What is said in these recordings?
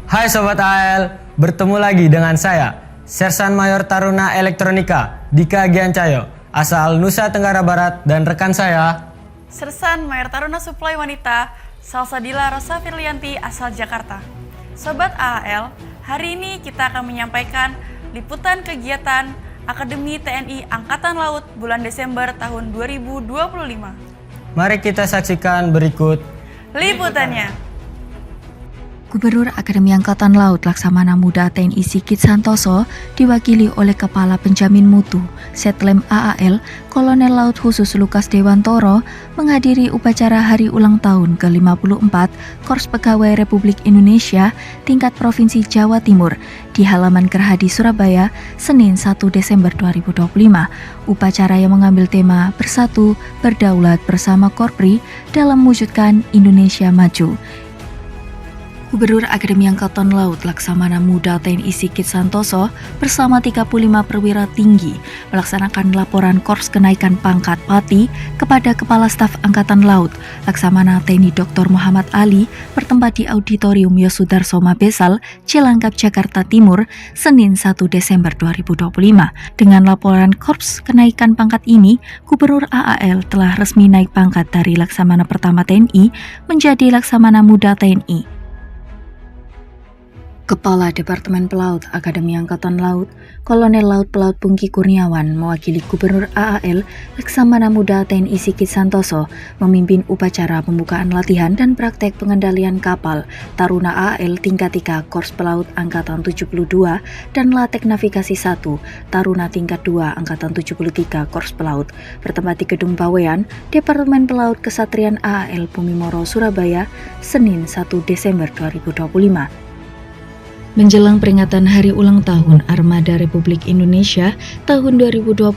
Hai Sobat AL, bertemu lagi dengan saya, Sersan Mayor Taruna Elektronika, Dika Giancayo, asal Nusa Tenggara Barat, dan rekan saya, Sersan Mayor Taruna Suplai Wanita, Salsadila Rosa Firlianti, asal Jakarta. Sobat AL, hari ini kita akan menyampaikan liputan kegiatan Akademi TNI Angkatan Laut bulan Desember tahun 2025. Mari kita saksikan berikut liputannya. Gubernur Akademi Angkatan Laut Laksamana Muda TNI Sigit Santoso diwakili oleh Kepala Penjamin Mutu Setlem AAL Kolonel Laut Khusus Lukas Dewantoro menghadiri upacara hari ulang tahun ke-54 Korps Pegawai Republik Indonesia tingkat Provinsi Jawa Timur di halaman Gerhadi Surabaya, Senin 1 Desember 2025. Upacara yang mengambil tema Bersatu, Berdaulat Bersama Korpri dalam mewujudkan Indonesia Maju. Gubernur Akademi Angkatan Laut Laksamana Muda TNI Sigit Santoso bersama 35 perwira tinggi melaksanakan laporan Korps Kenaikan Pangkat Pati kepada Kepala Staf Angkatan Laut Laksamana TNI Dr. Muhammad Ali bertempat di Auditorium Yosudarso Mabesal, Cilangkap, Jakarta Timur, Senin 1 Desember 2025. Dengan laporan Korps Kenaikan Pangkat ini, Gubernur AAL telah resmi naik pangkat dari Laksamana Pertama TNI menjadi Laksamana Muda TNI. Kepala Departemen Pelaut Akademi Angkatan Laut, Kolonel Laut Pelaut Pungki Kurniawan mewakili Gubernur AAL Laksamana Muda TNI Sigit Santoso memimpin upacara pembukaan latihan dan praktek pengendalian kapal Taruna AAL tingkat 3 Korps Pelaut Angkatan 72 dan Latek Navigasi 1 Taruna tingkat 2 Angkatan 73 Korps Pelaut bertempat di Gedung Bawean, Departemen Pelaut Kesatrian AAL Bumimoro, Surabaya, Senin 1 Desember 2025. Menjelang peringatan Hari Ulang Tahun Armada Republik Indonesia tahun 2025,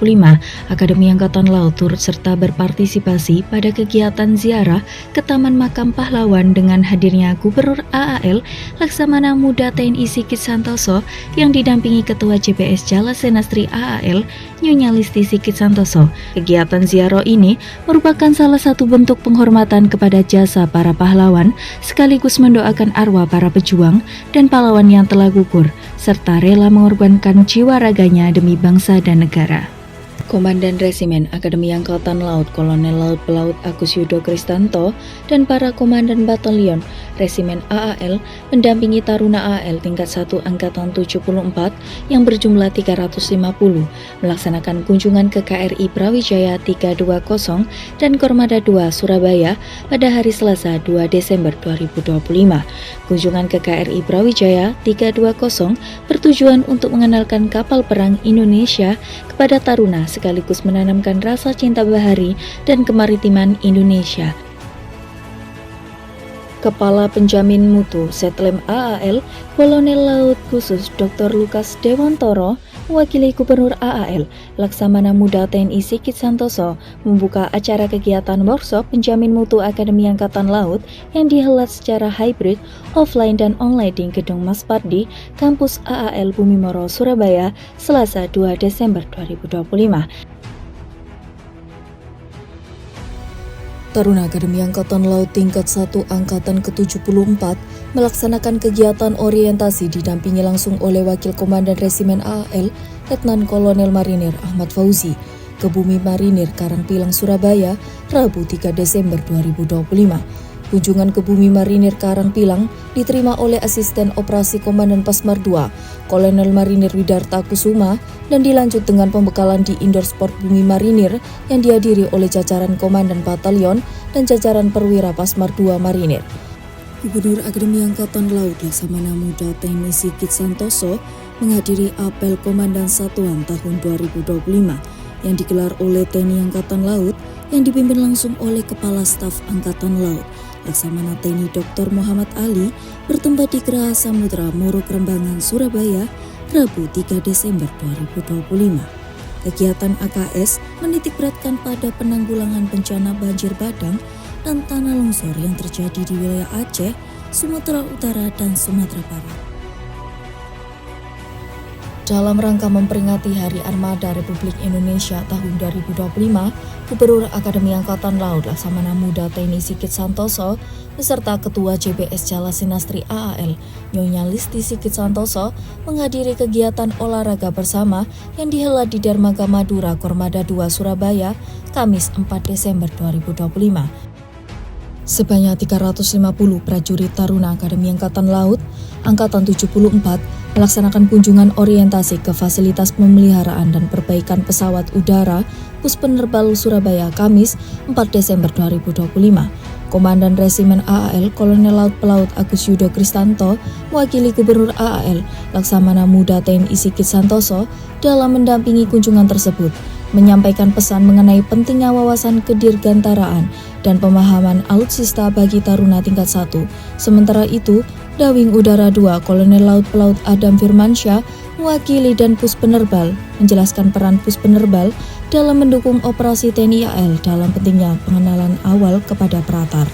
Akademi Angkatan Laut turut serta berpartisipasi pada kegiatan ziarah ke Taman Makam Pahlawan dengan hadirnya Gubernur AAL Laksamana Muda TNI Sigit Santoso yang didampingi Ketua JPS Jala Senastri AAL Nyonya Listi Sigit Santoso. Kegiatan ziarah ini merupakan salah satu bentuk penghormatan kepada jasa para pahlawan sekaligus mendoakan arwah para pejuang dan pahlawan yang telah gugur, serta rela mengorbankan jiwa raganya demi bangsa dan negara. Komandan Resimen Akademi Angkatan Laut Kolonel Laut Pelaut Agus Yudo Kristanto dan para Komandan Batalion Resimen AAL mendampingi Taruna AAL tingkat 1 Angkatan 74 yang berjumlah 350 melaksanakan kunjungan ke KRI Brawijaya 320 dan Kormada 2 Surabaya pada hari Selasa 2 Desember 2025. Kunjungan ke KRI Brawijaya 320 bertujuan untuk mengenalkan kapal perang Indonesia kepada Taruna sekaligus menanamkan rasa cinta bahari dan kemaritiman Indonesia. Kepala Penjamin Mutu Setlem AAL Kolonel Laut Khusus Dr. Lukas Dewantoro mewakili Gubernur AAL Laksamana Muda TNI Sigit Santoso membuka acara kegiatan workshop Penjamin Mutu Akademi Angkatan Laut yang dihelat secara hybrid, offline dan online di Gedung Mas Pardi, Kampus AAL Bumimoro, Surabaya, Selasa 2 Desember 2025. Taruna Akademi Angkatan Laut tingkat 1 Angkatan ke-74 melaksanakan kegiatan orientasi didampingi langsung oleh Wakil Komandan Resimen AAL Letnan Kolonel Marinir Ahmad Fauzi ke Bumi Marinir Karangpilang, Surabaya, Rabu 3 Desember 2025. Kunjungan ke Bumi Marinir Karangpilang diterima oleh Asisten Operasi Komandan Pasmar II, Kolonel Marinir Widarta Kusuma, dan dilanjut dengan pembekalan di Indoor Sport Bumi Marinir yang dihadiri oleh jajaran Komandan Batalion dan jajaran Perwira Pasmar II Marinir. Gubernur Akademi Angkatan Laut Laksamana Muda TNI Sigit Santoso menghadiri apel Komandan Satuan tahun 2025 yang digelar oleh TNI Angkatan Laut yang dipimpin langsung oleh Kepala Staf Angkatan Laut Laksamana TNI Dr. Muhammad Ali bertempat di Geraha Samudra Moro Krembangan, Surabaya, Rabu 3 Desember 2025. Kegiatan AKS menitik beratkan pada penanggulangan bencana banjir bandang dan tanah longsor yang terjadi di wilayah Aceh, Sumatera Utara, dan Sumatera Barat. Dalam rangka memperingati Hari Armada Republik Indonesia tahun 2025, Gubernur Akademi Angkatan Laut Laksamana Muda TNI Sigit Santoso beserta Ketua JBS Jala Sinastri AAL Nyonya Listi Sigit Santoso menghadiri kegiatan olahraga bersama yang dihelat di Dermaga Madura Kormada II Surabaya, Kamis 4 Desember 2025. Sebanyak 350 prajurit Taruna Akademi Angkatan Laut, Angkatan 74, melaksanakan kunjungan orientasi ke fasilitas pemeliharaan dan perbaikan pesawat udara Puspenerbal Surabaya, Kamis 4 Desember 2025. Komandan Resimen AAL Kolonel Laut Pelaut Agus Yudo Kristanto mewakili Gubernur AAL Laksamana Muda TNI Sigit Santoso dalam mendampingi kunjungan tersebut, menyampaikan pesan mengenai pentingnya wawasan kedirgantaraan dan pemahaman alutsista bagi Taruna tingkat 1. Sementara itu, Dawing Udara 2 Kolonel Laut Pelaut Adam Firmansyah mewakili dan Puspenerbal menjelaskan peran Puspenerbal dalam mendukung operasi TNI AL dalam pentingnya pengenalan awal kepada Pratar.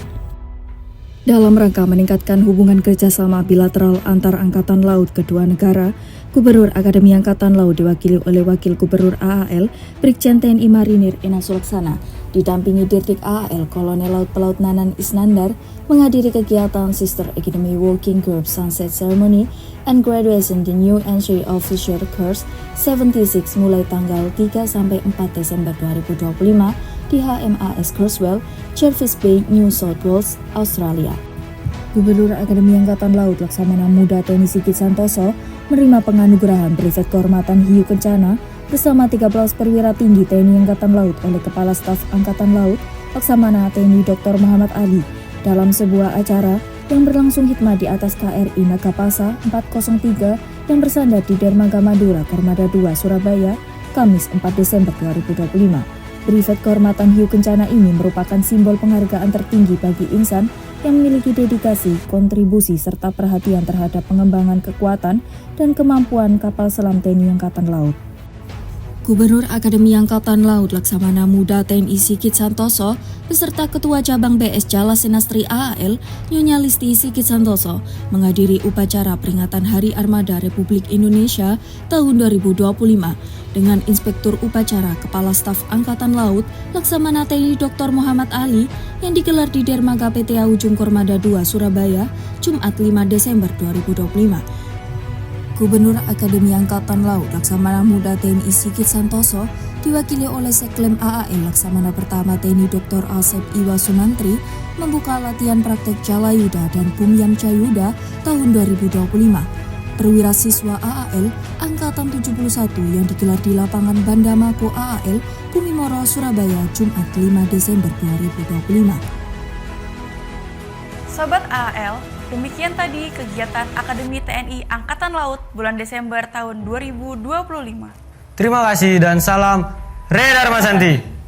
Dalam rangka meningkatkan hubungan kerjasama bilateral antar Angkatan Laut kedua negara, Gubernur Akademi Angkatan Laut diwakili oleh Wakil Gubernur AAL Brigjen TNI Marinir Ina Sulaksana, didampingi Dirdik AAL Kolonel Laut Pelaut Nanan Isnandar menghadiri kegiatan Sister Academy Working Group Sunset Ceremony and Graduation the New Entry Officer Course 76 mulai tanggal 3 sampai 4 Desember 2025 di HMAS Crosswell, Jervis Bay, New South Wales, Australia. Gubernur Akademi Angkatan Laut Laksamana Muda TNI Sigit Santoso menerima penganugerahan Brevet Kehormatan Hiu Kencana bersama 13 perwira tinggi TNI Angkatan Laut oleh Kepala Staf Angkatan Laut Laksamana TNI Dr. Muhammad Ali dalam sebuah acara yang berlangsung hikmat di atas KRI Nagapasa 403 yang bersandar di Dermaga Madura Kormada II Surabaya, Kamis 4 Desember 2025. Brevet Kehormatan Hiu Kencana ini merupakan simbol penghargaan tertinggi bagi insan yang memiliki dedikasi, kontribusi, serta perhatian terhadap pengembangan kekuatan dan kemampuan kapal selam TNI Angkatan Laut. Gubernur Akademi Angkatan Laut Laksamana Muda TNI Sigit Santoso beserta Ketua Cabang BS Jala Sinastri AAL Nyonya Listi Sigit Santoso menghadiri upacara peringatan Hari Armada Republik Indonesia tahun 2025 dengan Inspektur Upacara Kepala Staf Angkatan Laut Laksamana TNI Dr. Muhammad Ali yang digelar di Dermaga PTA Ujung Kormada II Surabaya, Jumat 5 Desember 2025. Gubernur Akademi Angkatan Laut Laksamana Muda TNI Sigit Santoso diwakili oleh Seklem AAL Laksamana Pertama TNI Dr. Asep Iwa Sunantri membuka latihan praktek Jalayuda dan Pumyam Cayuda tahun 2025. Perwira siswa AAL Angkatan 71 yang digelar di lapangan Bandamako AAL Bumimoro Surabaya Jumat 5 Desember 2025. Sobat AAL, demikian tadi kegiatan Akademi TNI Angkatan Laut bulan Desember tahun 2025. Terima kasih dan salam Redar Masanti.